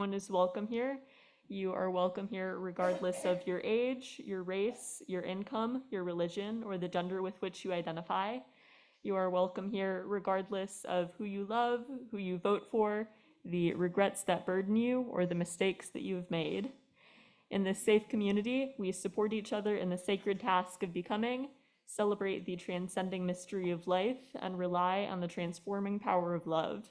Everyone is welcome here. You are welcome here regardless of your age, your race, your income, your religion, or the gender with which you identify. You are welcome here regardless of who you love, who you vote for, the regrets that burden you, or the mistakes that you have made. In this safe community, we support each other in the sacred task of becoming, celebrate the transcending mystery of life, and rely on the transforming power of love.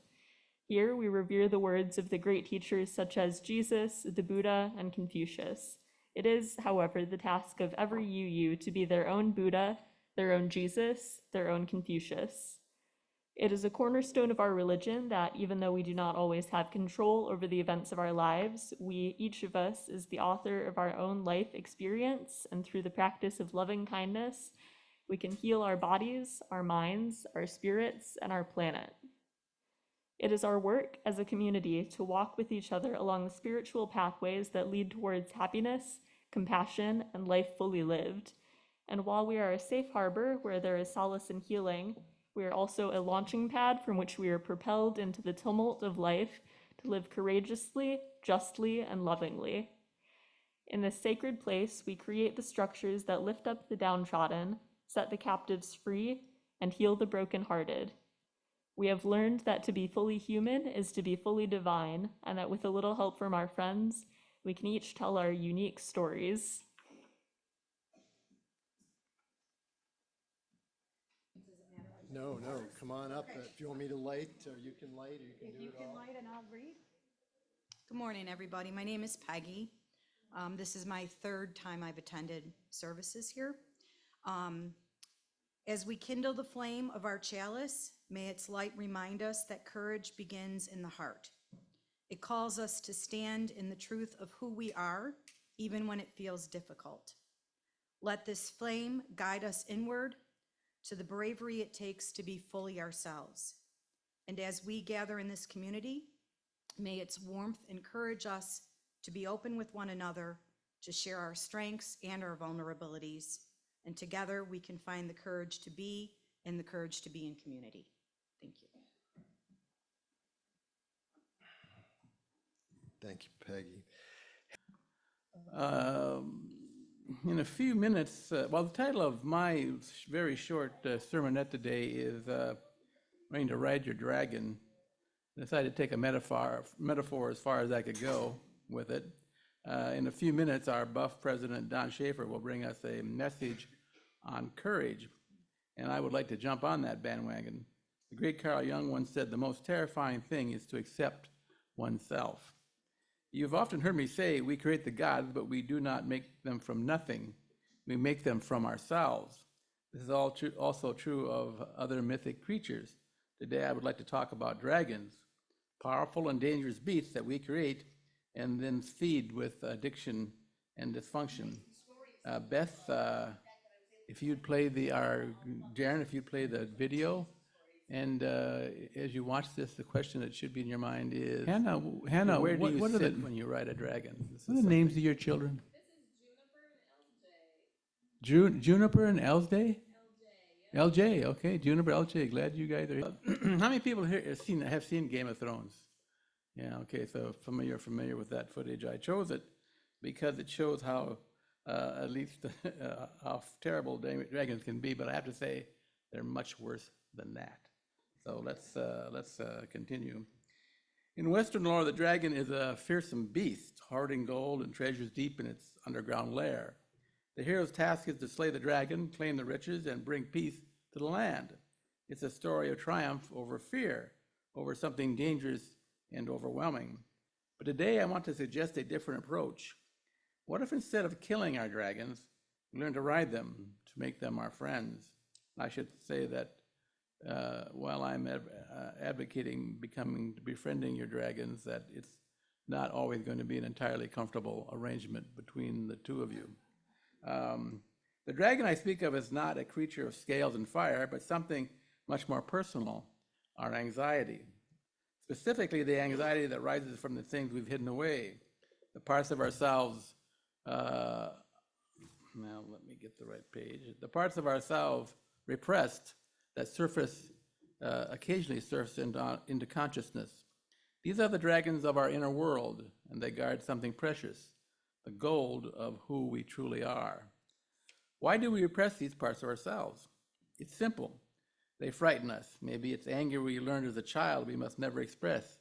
Here, we revere the words of the great teachers such as Jesus, the Buddha, and Confucius. It is, however, the task of every UU to be their own Buddha, their own Jesus, their own Confucius. It is a cornerstone of our religion that even though we do not always have control over the events of our lives, each of us, is the author of our own life experience, and through the practice of loving kindness, we can heal our bodies, our minds, our spirits, and our planet. It is our work as a community to walk with each other along the spiritual pathways that lead towards happiness, compassion, and life fully lived. And while we are a safe harbor where there is solace and healing, we are also a launching pad from which we are propelled into the tumult of life to live courageously, justly, and lovingly. In this sacred place, we create the structures that lift up the downtrodden, set the captives free, and heal the brokenhearted. We have learned that to be fully human is to be fully divine, and that with a little help from our friends, we can each tell our unique stories. No, come on up. If you want me to light, or you can light, or you can do it all. If you can light and I'll read. Good morning, everybody. My name is Peggy. This is my third time I've attended services here. As we kindle the flame of our chalice, may its light remind us that courage begins in the heart. It calls us to stand in the truth of who we are, even when it feels difficult. Let this flame guide us inward to the bravery it takes to be fully ourselves. And as we gather in this community, may its warmth encourage us to be open with one another, to share our strengths and our vulnerabilities, and together we can find the courage to be and the courage to be in community. Thank you. Thank you, Peggy. In a few minutes, the title of my very short sermonette today is Learning to Ride Your Dragon. I decided to take a metaphor as far as I could go with it. In a few minutes, our BUUF president, Don Shaffer, will bring us a message on courage, and I would like to jump on that bandwagon. The great Carl Jung once said, the most terrifying thing is to accept oneself. You've often heard me say we create the gods, but we do not make them from nothing. We make them from ourselves. This is also true of other mythic creatures. Today I would like to talk about dragons, powerful and dangerous beasts that we create and then feed with addiction and dysfunction. Beth, if you'd play Jaren, if you'd play the video. And as you watch this, the question that should be in your mind is, Hannah, where do you sit when you ride a dragon? What are the names of your children? This is Juniper and Elsday? LJ, okay, Juniper, LJ, glad you guys are here. How many people here have seen Game of Thrones? Yeah, okay, so you're familiar with that footage. I chose it because it shows how, at least, how terrible dragons can be, but I have to say, they're much worse than that. So let's continue. In Western lore, the dragon is a fearsome beast, hoarding gold and treasures deep in its underground lair. The hero's task is to slay the dragon, claim the riches, and bring peace to the land. It's a story of triumph over fear, over something dangerous and overwhelming. But today I want to suggest a different approach. What if instead of killing our dragons, we learn to ride them, to make them our friends? I should say that while I'm advocating befriending your dragons, that it's not always going to be an entirely comfortable arrangement between the two of you. The dragon I speak of is not a creature of scales and fire, but something much more personal, our anxiety. Specifically, the anxiety that rises from the things we've hidden away, the parts of ourselves, now let me get the right page, the parts of ourselves repressed that occasionally surface into consciousness. These are the dragons of our inner world, and they guard something precious, the gold of who we truly are. Why do we repress these parts of ourselves? It's simple. They frighten us. Maybe it's anger we learned as a child we must never express.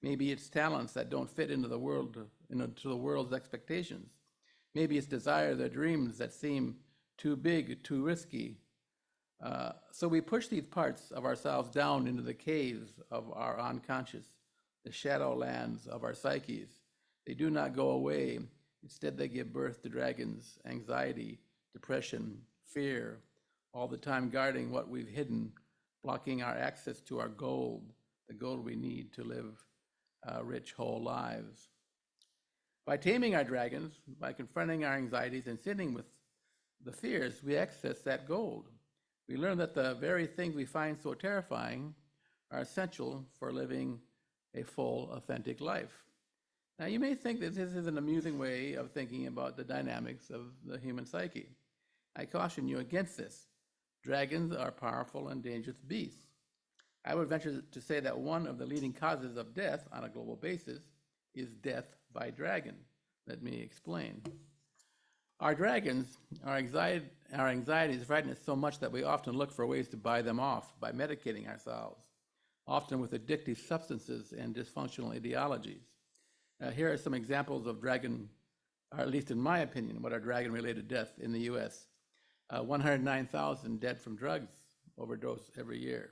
Maybe it's talents that don't fit into the world's expectations. Maybe it's desires or dreams that seem too big, too risky. So we push these parts of ourselves down into the caves of our unconscious, the shadow lands of our psyches. They do not go away. Instead, they give birth to dragons, anxiety, depression, fear, all the time guarding what we've hidden, blocking our access to our gold, the gold we need to live rich, whole lives. By taming our dragons, by confronting our anxieties and sitting with the fears, we access that gold. We learn that the very things we find so terrifying are essential for living a full, authentic life. Now, you may think that this is an amusing way of thinking about the dynamics of the human psyche. I caution you against this. Dragons are powerful and dangerous beasts. I would venture to say that one of the leading causes of death on a global basis is death by dragon. Let me explain. Our dragons, our anxieties frighten us so much that we often look for ways to buy them off by medicating ourselves, often with addictive substances and dysfunctional ideologies. Here are some examples of dragon, or at least in my opinion, what are dragon-related deaths in the U.S. 109,000 dead from drugs overdose every year.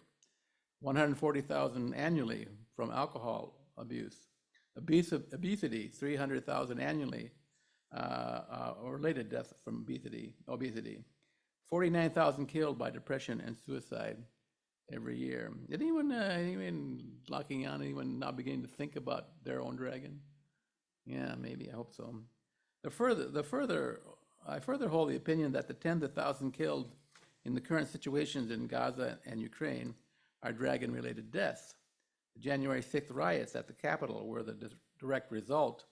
140,000 annually from alcohol abuse. Obesity, 300,000 annually, or related deaths from obesity. 49,000 killed by depression and suicide every year. Did anyone locking on, anyone now beginning to think about their own dragon? Yeah, maybe, I hope so. I further hold the opinion that the tens of thousands killed in the current situations in Gaza and Ukraine are dragon-related deaths. The January 6th riots at the Capitol were the direct result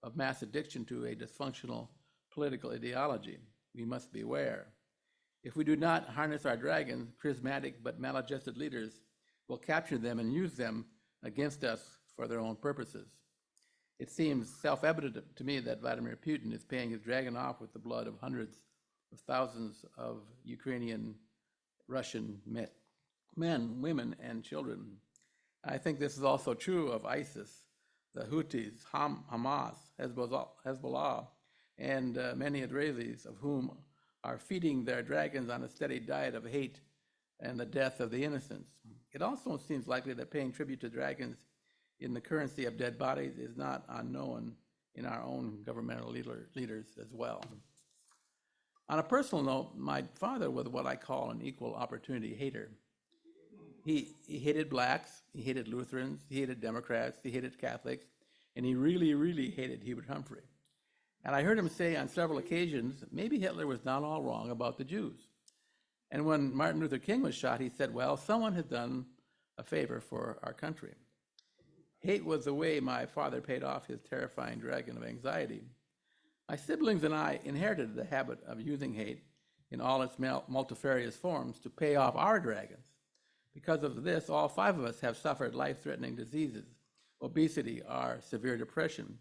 of mass addiction to a dysfunctional political ideology. We must beware. If we do not harness our dragons, charismatic but maladjusted leaders will capture them and use them against us for their own purposes. It seems self-evident to me that Vladimir Putin is paying his dragon off with the blood of hundreds of thousands of Ukrainian, Russian men, women, and children. I think this is also true of ISIS, the Houthis, Hamas, Hezbollah, and many Israelis, of whom are feeding their dragons on a steady diet of hate and the death of the innocents. It also seems likely that paying tribute to dragons in the currency of dead bodies is not unknown in our own governmental leaders as well. On a personal note, my father was what I call an equal opportunity hater. He hated blacks, he hated Lutherans, he hated Democrats, he hated Catholics, and he really, really hated Hubert Humphrey. And I heard him say on several occasions, maybe Hitler was not all wrong about the Jews. And when Martin Luther King was shot, he said, well, someone has done a favor for our country. Hate was the way my father paid off his terrifying dragon of anxiety. My siblings and I inherited the habit of using hate in all its multifarious forms to pay off our dragons. Because of this, all 5 of us have suffered life-threatening diseases, obesity, or severe depression.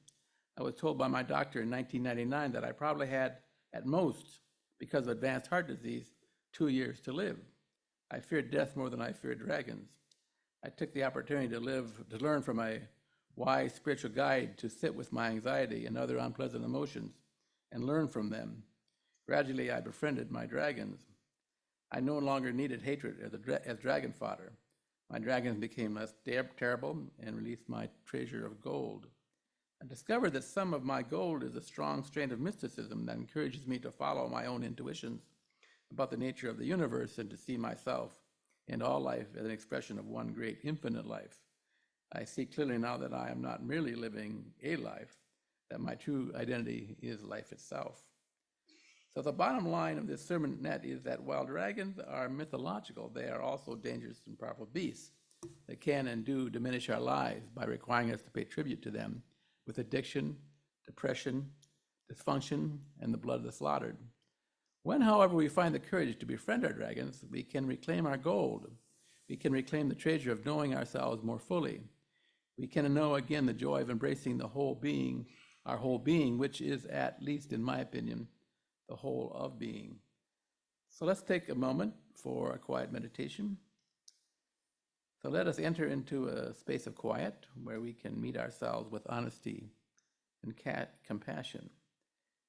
I was told by my doctor in 1999 that I probably had, at most, because of advanced heart disease, 2 years to live. I feared death more than I feared dragons. I took the opportunity to learn from a wise spiritual guide to sit with my anxiety and other unpleasant emotions and learn from them. Gradually, I befriended my dragons. I no longer needed hatred as dragon fodder. My dragons became less terrible and released my treasure of gold. I discovered that some of my gold is a strong strain of mysticism that encourages me to follow my own intuitions about the nature of the universe and to see myself and all life as an expression of one great infinite life. I see clearly now that I am not merely living a life, that my true identity is life itself. So the bottom line of this sermon net is that while dragons are mythological, they are also dangerous and powerful beasts that can and do diminish our lives by requiring us to pay tribute to them with addiction, depression, dysfunction, and the blood of the slaughtered. When, however, we find the courage to befriend our dragons, we can reclaim our gold. We can reclaim the treasure of knowing ourselves more fully. We can know again the joy of embracing the whole being, our whole being, which is, at least in my opinion, the whole of being. So let's take a moment for a quiet meditation. So let us enter into a space of quiet where we can meet ourselves with honesty and compassion.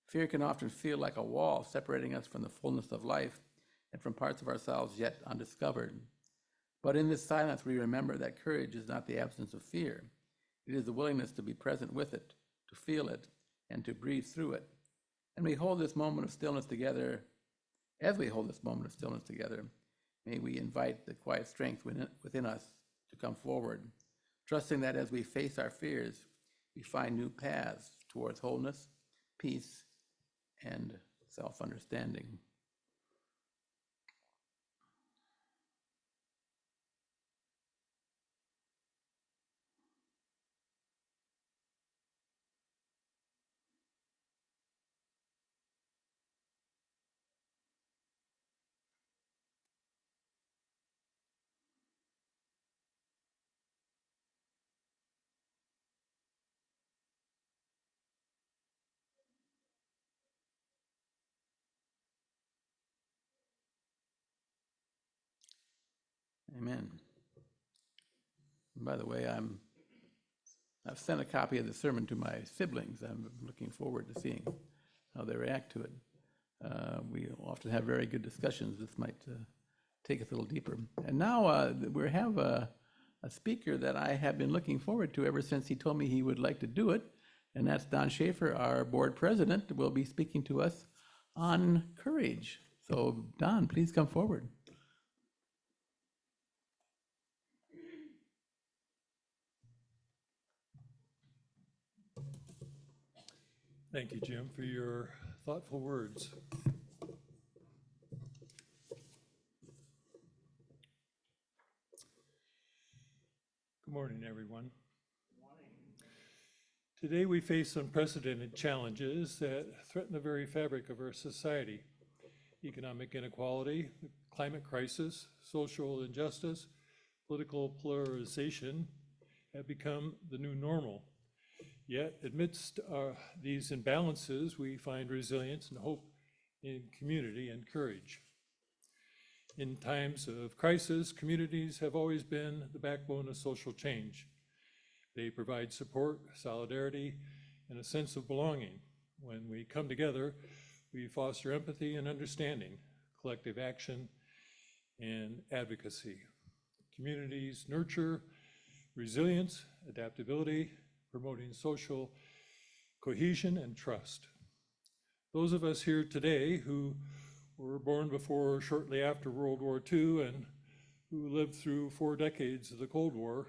Fear can often feel like a wall separating us from the fullness of life and from parts of ourselves yet undiscovered. But in this silence, we remember that courage is not the absence of fear. It is the willingness to be present with it, to feel it, and to breathe through it. And we hold this moment of stillness together. As we hold this moment of stillness together, may we invite the quiet strength within us to come forward, trusting that as we face our fears, we find new paths towards wholeness, peace, and self-understanding. Amen. And by the way, I've sent a copy of the sermon to my siblings. I'm looking forward to seeing how they react to it. We often have very good discussions. This might take us a little deeper. And now we have a speaker that I have been looking forward to ever since he told me he would like to do it, and that's Don Shaffer, our board president, will be speaking to us on courage. So Don, please come forward. Thank you, Jim, for your thoughtful words. Good morning, everyone. Today we face unprecedented challenges that threaten the very fabric of our society. Economic inequality, the climate crisis, social injustice, political polarization have become the new normal. Yet, amidst these imbalances, we find resilience and hope in community and courage. In times of crisis, communities have always been the backbone of social change. They provide support, solidarity, and a sense of belonging. When we come together, we foster empathy and understanding, collective action, and advocacy. Communities nurture resilience, adaptability, promoting social cohesion and trust. Those of us here today who were born before or shortly after World War II and who lived through 4 decades of the Cold War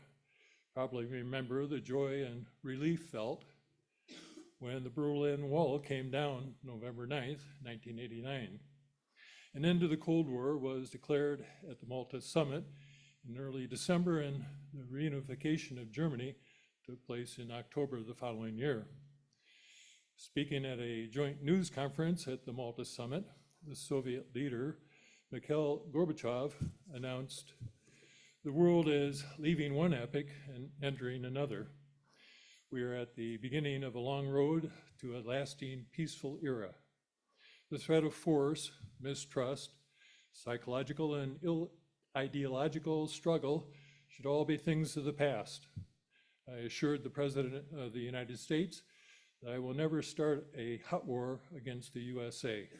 probably remember the joy and relief felt when the Berlin Wall came down November 9th, 1989. An end to the Cold War was declared at the Malta Summit in early December, and the reunification of Germany took place in October of the following year. Speaking at a joint news conference at the Malta Summit, the Soviet leader, Mikhail Gorbachev, announced, "The world is leaving one epoch and entering another. We are at the beginning of a long road to a lasting peaceful era. The threat of force, mistrust, psychological and ideological struggle should all be things of the past. I assured the President of the United States that I will never start a hot war against the USA."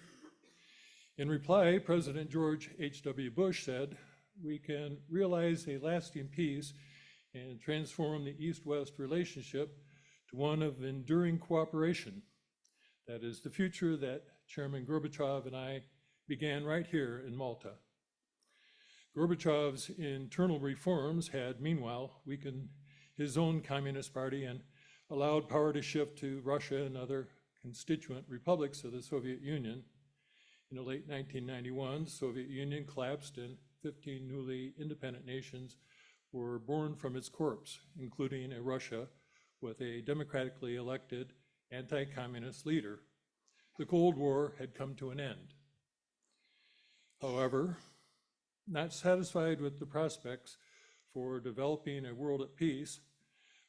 In reply, President George H.W. Bush said, "We can realize a lasting peace and transform the East-West relationship to one of enduring cooperation. That is the future that Chairman Gorbachev and I began right here in Malta." Gorbachev's internal reforms had, meanwhile, weakened his own Communist Party and allowed power to shift to Russia and other constituent republics of the Soviet Union. In the late 1991, the Soviet Union collapsed and 15 newly independent nations were born from its corpse, including a Russia with a democratically elected anti-communist leader. The Cold War had come to an end. However, not satisfied with the prospects for developing a world at peace,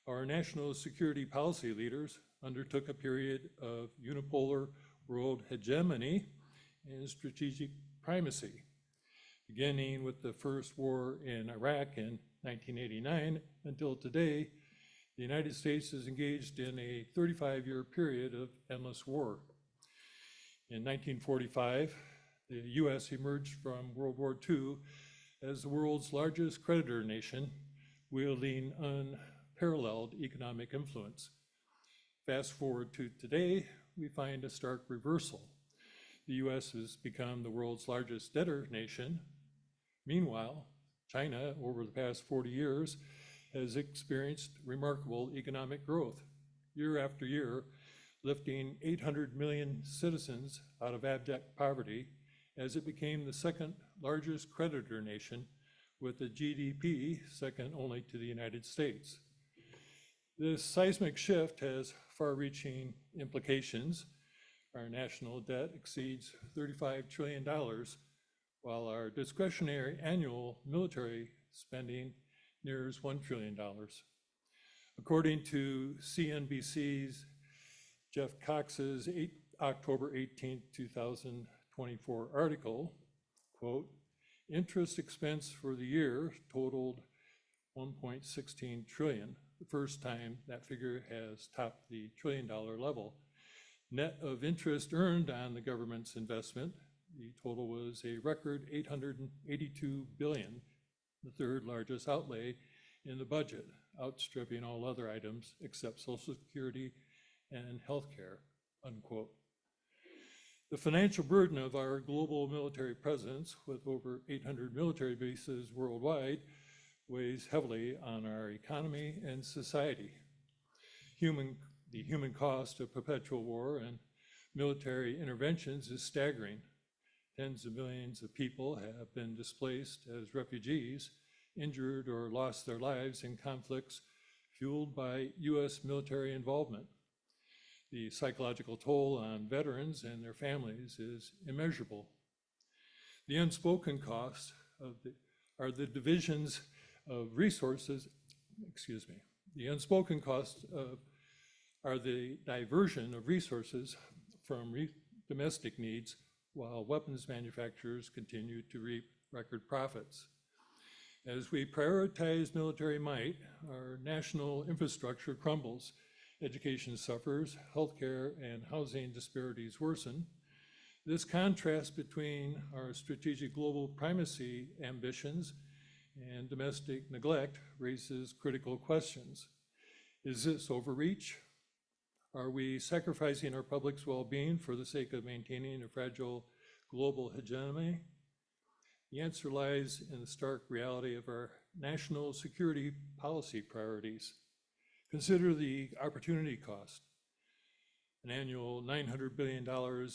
Our national security policy leaders undertook a period of unipolar world hegemony and strategic primacy, beginning with the first war in Iraq in 1989 until today. The United States is engaged in a 35-year period of endless war. In 1945, the U.S. emerged from World War II as the world's largest creditor nation, wielding unparalleled economic influence. Fast forward to today, we find a stark reversal. The U.S. has become the world's largest debtor nation. Meanwhile, China, over the past 40 years, has experienced remarkable economic growth, year after year, lifting 800 million citizens out of abject poverty as it became the second largest creditor nation with a GDP second only to the United States. This seismic shift has far-reaching implications. Our national debt exceeds $35 trillion, while our discretionary annual military spending nears $1 trillion. According to CNBC's Jeff Cox's October 18, 2024 article, quote, interest expense for the year totaled $1.16 trillion, the first time that figure has topped the trillion-dollar level. Net of interest earned on the government's investment, the total was a record $882 billion, the third largest outlay in the budget, outstripping all other items except Social Security and healthcare, unquote. The financial burden of our global military presence, with over 800 military bases worldwide, weighs heavily on our economy and society. The human cost of perpetual war and military interventions is staggering. Tens of millions of people have been displaced as refugees, injured or lost their lives in conflicts fueled by U.S. military involvement. The psychological toll on veterans and their families is immeasurable. The unspoken costs are the divisions of resources, the unspoken costs are the diversion of resources from domestic needs while weapons manufacturers continue to reap record profits. As we prioritize military might, our national infrastructure crumbles. Education suffers, healthcare and housing disparities worsen. This contrast between our strategic global primacy ambitions and domestic neglect raises critical questions. Is this overreach? Are we sacrificing our public's well-being for the sake of maintaining a fragile global hegemony? The answer lies in the stark reality of our national security policy priorities. Consider the opportunity cost. An annual $900 billion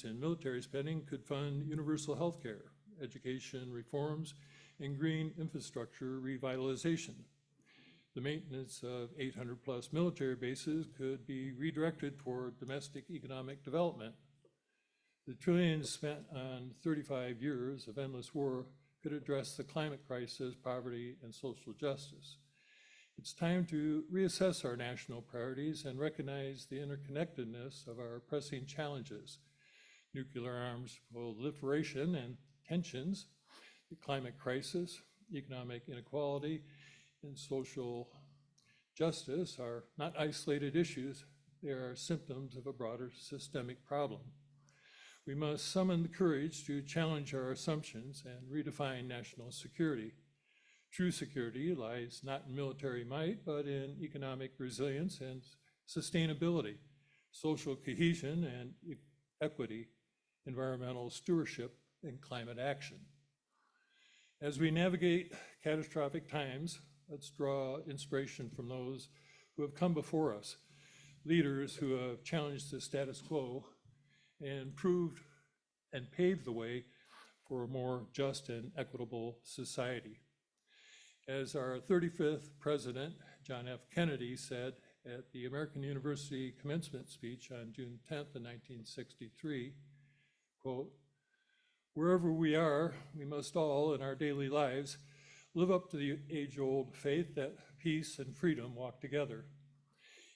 in military spending could fund universal health care, education reforms, and green infrastructure revitalization. The maintenance of 800 plus military bases could be redirected toward domestic economic development. The trillions spent on 35 years of endless war could address the climate crisis, poverty, and social justice. It's time to reassess our national priorities and recognize the interconnectedness of our pressing challenges: nuclear arms proliferation and tensions, the climate crisis, economic inequality, and social justice are not isolated issues. They are symptoms of a broader systemic problem. We must summon the courage to challenge our assumptions and redefine national security. True security lies not in military might, but in economic resilience and sustainability, social cohesion and equity, environmental stewardship, and climate action. As we navigate catastrophic times, let's draw inspiration from those who have come before us, leaders who have challenged the status quo and paved the way for a more just and equitable society. As our 35th president, John F. Kennedy, said at the American University commencement speech on June 10th of 1963, quote, "Wherever we are, we must all in our daily lives live up to the age-old faith that peace and freedom walk together.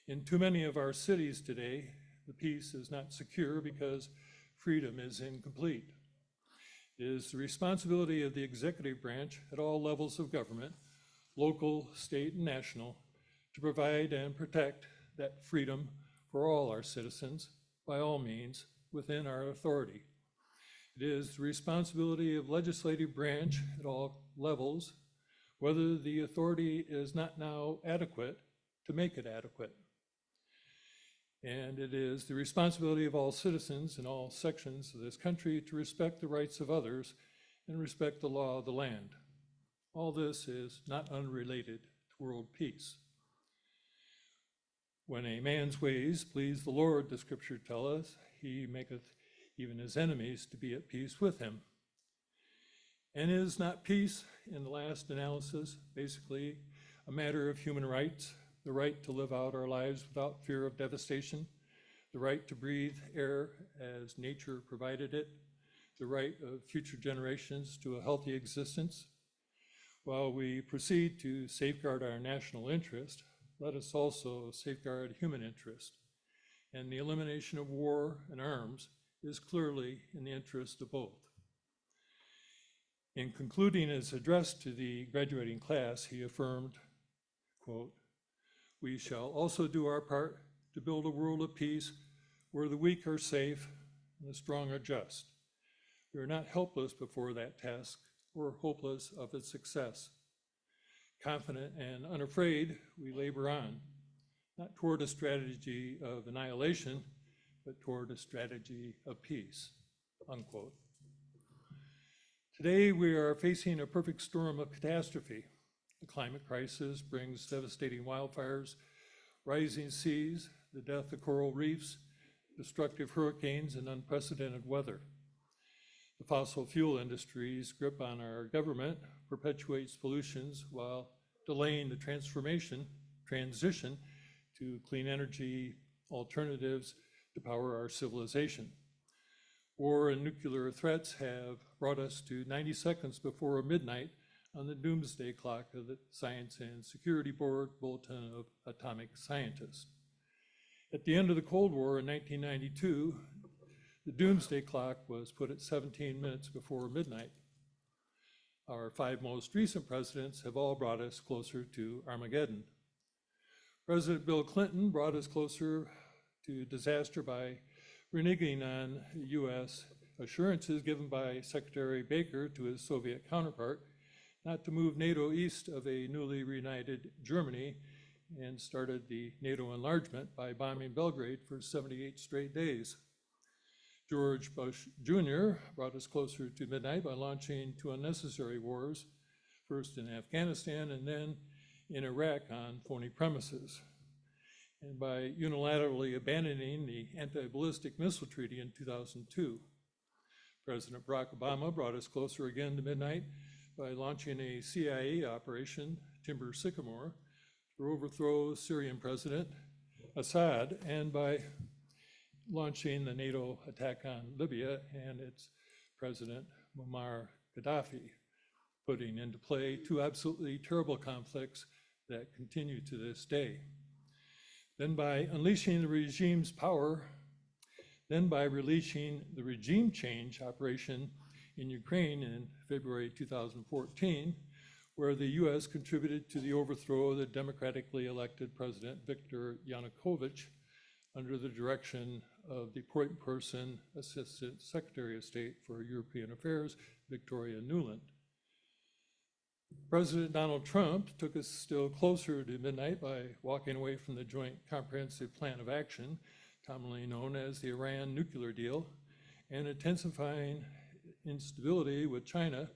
In too many of our cities today, the peace is not secure because freedom is incomplete. It is the responsibility of the executive branch at all levels of government, local, state, and national, to provide and protect that freedom for all our citizens by all means within our authority. It is the responsibility of legislative branch at all levels, whether the authority is not now adequate, to make it adequate. And it is the responsibility of all citizens in all sections of this country to respect the rights of others and respect the law of the land. All this is not unrelated to world peace. When a man's ways please the Lord, the scripture tells us, he maketh even his enemies to be at peace with him. And is not peace, in the last analysis, basically a matter of human rights, the right to live out our lives without fear of devastation, the right to breathe air as nature provided it, the right of future generations to a healthy existence? While we proceed to safeguard our national interest, let us also safeguard human interest. And the elimination of war and arms is clearly in the interest of both. In concluding his address to the graduating class, he affirmed, quote, "We shall also do our part to build a world of peace where the weak are safe and the strong are just. We are not helpless before that task or hopeless of its success. Confident and unafraid, we labor on, not toward a strategy of annihilation, but toward a strategy of peace," unquote. Today, we are facing a perfect storm of catastrophe. The climate crisis brings devastating wildfires, rising seas, the death of coral reefs, destructive hurricanes, and unprecedented weather. The fossil fuel industry's grip on our government perpetuates pollutions while delaying the transition to clean energy alternatives to power our civilization. War and nuclear threats have brought us to 90 seconds before midnight on the doomsday clock of the Science and Security Board Bulletin of Atomic Scientists. At the end of the Cold War in 1992, the doomsday clock was put at 17 minutes before midnight. Our 5 most recent presidents have all brought us closer to Armageddon. President Bill Clinton brought us closer to disaster by reneging on U.S. assurances given by Secretary Baker to his Soviet counterpart not to move NATO east of a newly reunited Germany, and started the NATO enlargement by bombing Belgrade for 78 straight days. George Bush Jr. brought us closer to midnight by launching 2 unnecessary wars, first in Afghanistan and then in Iraq on phony premises, and by unilaterally abandoning the anti-ballistic missile treaty in 2002. President Barack Obama brought us closer again to midnight by launching a CIA operation, Timber Sycamore, to overthrow Syrian President Assad, and by launching the NATO attack on Libya and its President Muammar Gaddafi, putting into play 2 absolutely terrible conflicts that continue to this day. Then by unleashing the regime's power, then by releasing the regime change operation in Ukraine in February 2014, where the US contributed to the overthrow of the democratically elected President Viktor Yanukovych under the direction of the point person Assistant Secretary of State for European Affairs, Victoria Nuland. President Donald Trump took us still closer to midnight by walking away from the Joint Comprehensive Plan of Action, commonly known as the Iran nuclear deal, and intensifying instability with China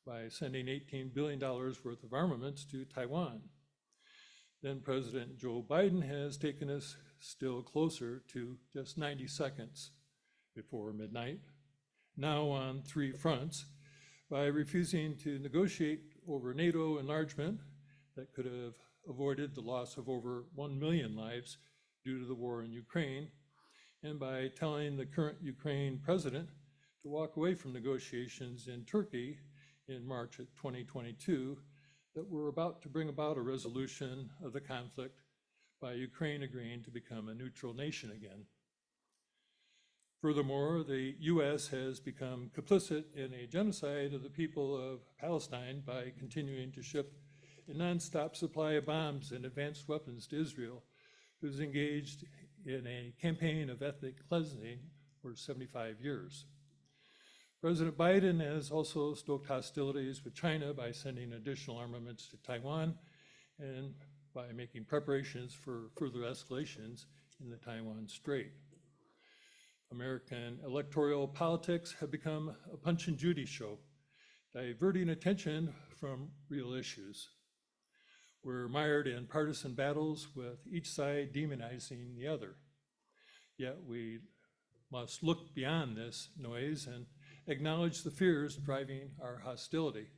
by sending $18 billion worth of armaments to Taiwan. Then President Joe Biden has taken us still closer to just 90 seconds before midnight, now on 3 fronts, by refusing to negotiate over NATO enlargement that could have avoided the loss of over 1 million lives due to the war in Ukraine, and by telling the current Ukraine president to walk away from negotiations in Turkey in March of 2022 that were about to bring about a resolution of the conflict by Ukraine agreeing to become a neutral nation again. Furthermore, the U.S. has become complicit in a genocide of the people of Palestine by continuing to ship a nonstop supply of bombs and advanced weapons to Israel, who's engaged in a campaign of ethnic cleansing for 75 years. President Biden has also stoked hostilities with China by sending additional armaments to Taiwan and by making preparations for further escalations in the Taiwan Strait. American electoral politics have become a Punch and Judy show, diverting attention from real issues. We're mired in partisan battles with each side demonizing the other. Yet we must look beyond this noise and acknowledge the fears driving our hostility.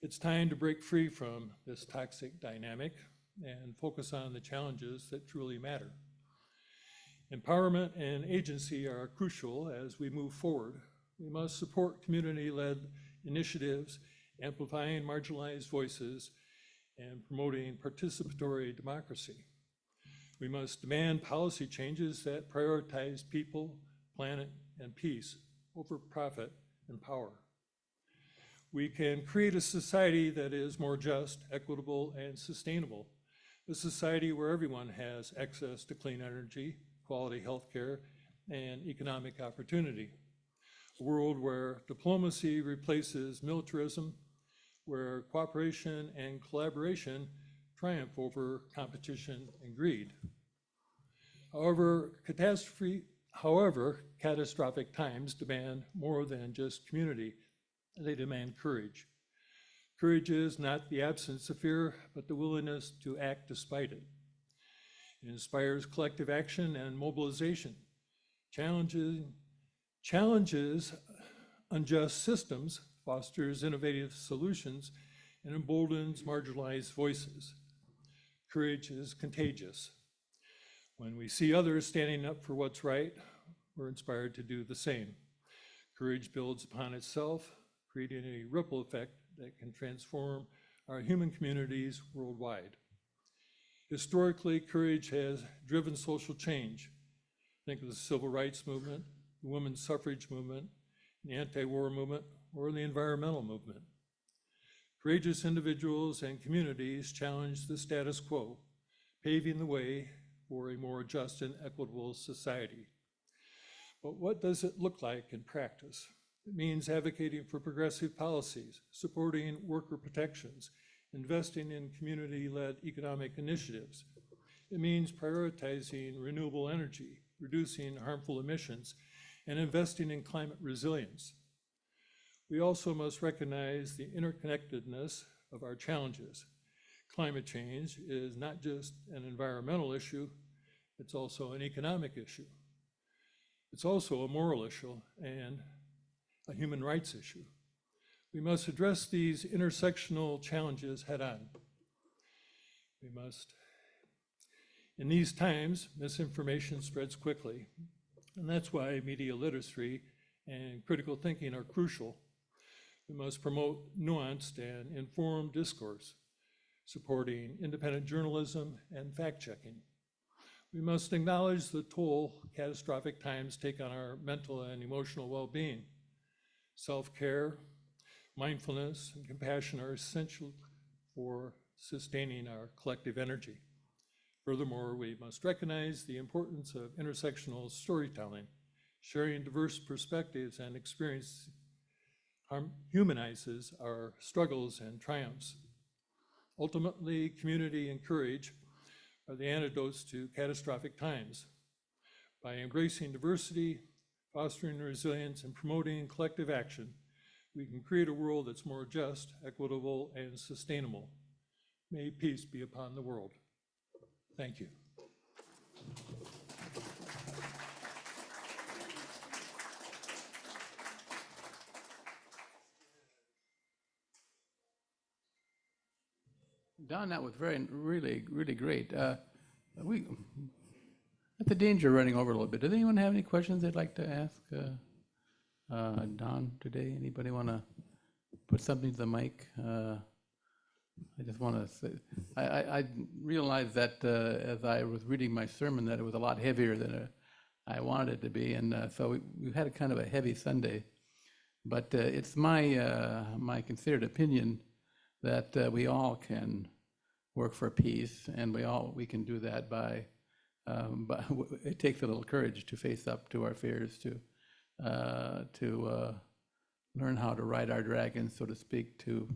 It's time to break free from this toxic dynamic and focus on the challenges that truly matter. Empowerment and agency are crucial as we move forward. We must support community-led initiatives, amplifying marginalized voices, and promoting participatory democracy. We must demand policy changes that prioritize people, planet, and peace over profit and power. We can create a society that is more just, equitable, and sustainable, a society where everyone has access to clean energy, quality healthcare, and economic opportunity. A world where diplomacy replaces militarism, where cooperation and collaboration triumph over competition and greed. However, catastrophic times demand more than just community. They demand courage. Courage is not the absence of fear, but the willingness to act despite it. It inspires collective action and mobilization, challenges unjust systems, fosters innovative solutions, and emboldens marginalized voices. Courage is contagious. When we see others standing up for what's right, we're inspired to do the same. Courage builds upon itself, creating a ripple effect that can transform our human communities worldwide. Historically, courage has driven social change. Think of the civil rights movement, the women's suffrage movement, the anti-war movement, or the environmental movement. Courageous individuals and communities challenge the status quo, paving the way for a more just and equitable society. But what does it look like in practice? It means advocating for progressive policies, supporting worker protections, investing in community-led economic initiatives. It means prioritizing renewable energy, reducing harmful emissions, and investing in climate resilience. We also must recognize the interconnectedness of our challenges. Climate change is not just an environmental issue, it's also an economic issue. It's also a moral issue and a human rights issue. We must address these intersectional challenges head on. In these times, misinformation spreads quickly, and that's why media literacy and critical thinking are crucial. We must promote nuanced and informed discourse, supporting independent journalism and fact-checking. We must acknowledge the toll catastrophic times take on our mental and emotional well-being. Self-care, mindfulness, and compassion are essential for sustaining our collective energy. Furthermore, we must recognize the importance of intersectional storytelling. Sharing diverse perspectives and experience humanizes our struggles and triumphs. Ultimately, community and courage are the antidotes to catastrophic times. By embracing diversity, fostering resilience, and promoting collective action, we can create a world that's more just, equitable, and sustainable. May peace be upon the world. Thank you. Don, that was really great. At the danger of running over a little bit, does anyone have any questions they'd like to ask Don today? Anybody want to put something to the mic? I just want to say, I realized that as I was reading my sermon that it was a lot heavier than I wanted it to be, and so we had a kind of a heavy Sunday. But it's my considered opinion that we all can work for peace, and we can do that by it takes a little courage to face up to our fears, to learn how to ride our dragon, so to speak, to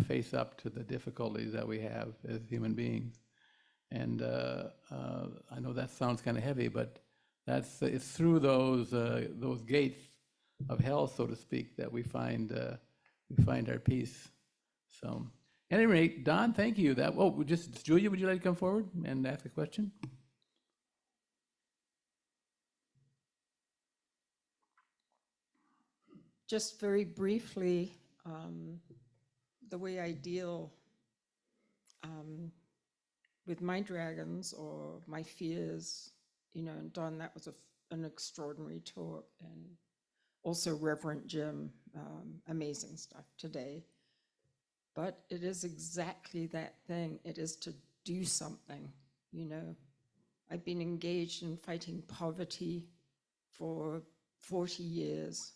face up to the difficulties that we have as human beings. And I know that sounds kind of heavy, but it's through those gates of hell, so to speak, that we find our peace. So, at any rate, Don, thank you. Julia, would you like to come forward and ask a question? Just very briefly, the way I deal with my dragons or my fears, and Don, that was an extraordinary talk, and also Reverend Jim, amazing stuff today. But it is exactly that thing. It is to do something, I've been engaged in fighting poverty for 40 years.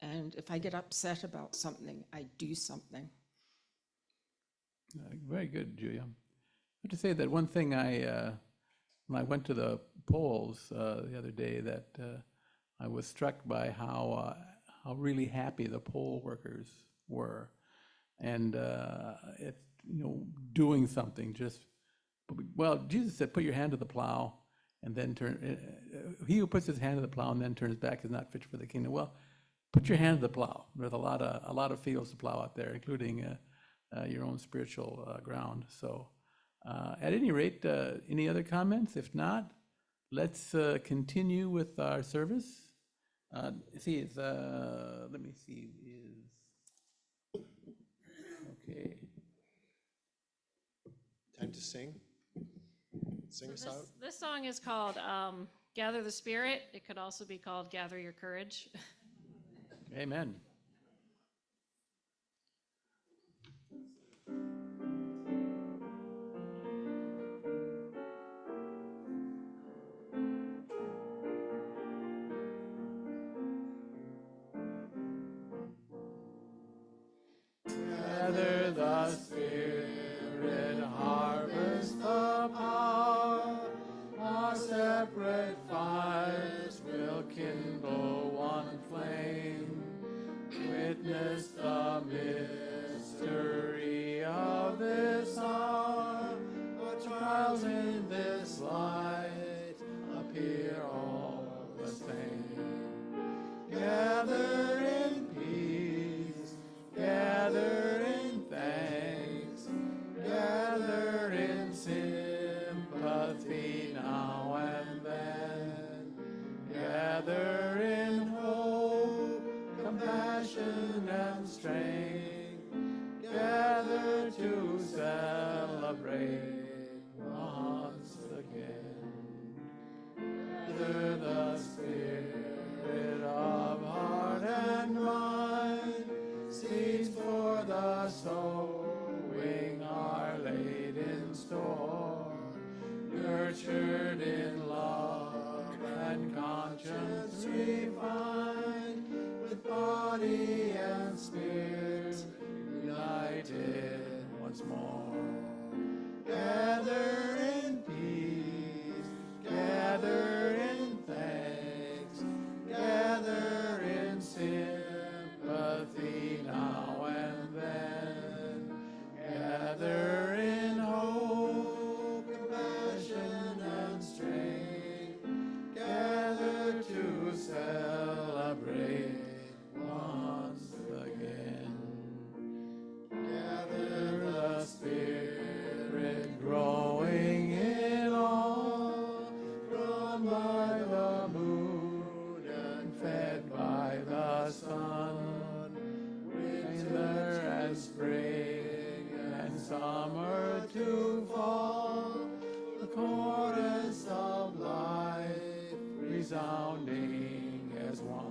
And if I get upset about something, I do something. Very good, Julia. I have to say that one thing when I went to the polls the other day, that I was struck by how really happy the poll workers were, and doing something. Jesus said, "Put your hand to the plow, and then turn. He who puts his hand to the plow and then turns back is not fit for the kingdom." Well, put your hand to the plow. There's a lot of fields to plow out there, including your own spiritual ground. So, at any rate, any other comments? If not, let's continue with our service. Let me see. Okay. Time to sing. Sing us out. This song is called Gather the Spirit. It could also be called Gather Your Courage. Amen. Gather the Spirit, harvest the power, our separate fires will kindle one flame. Witness the mystery of this hour, our trials in this light appear all the same. Gather in peace, gather in thanks, gather in sympathy now and then, gather in hope, compassion and strength, gather to celebrate once again. Gather the Spirit of heart and mind, seeds for the sowing are laid in store, nurtured in love and conscience refined, with body and spirit united once more. Gather in peace, gather in thanks, gather in sympathy now and then, gather in hope, compassion and strength, gather to celebrate once again. Gather the Spirit growing in all, grown by the moon and fed by the sun, winter and spring and summer to fall, the chorus of life resounding as one.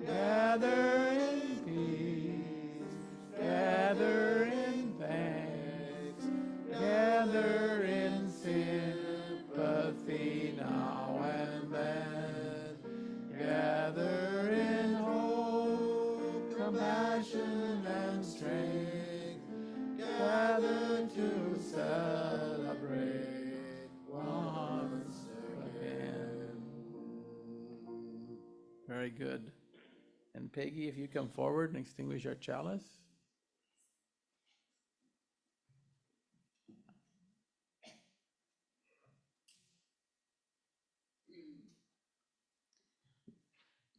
Gather in peace, gather in good. And Peggy, if you come forward and extinguish our chalice.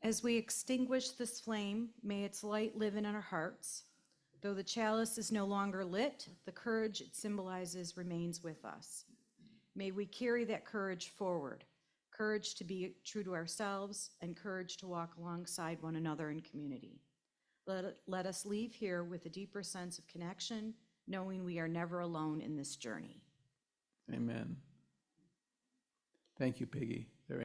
As we extinguish this flame, may its light live in our hearts. Though the chalice is no longer lit, the courage it symbolizes remains with us. May we carry that courage forward, courage to be true to ourselves and courage to walk alongside one another in community. Let us leave here with a deeper sense of connection, knowing we are never alone in this journey. Amen. Thank you, Peggy.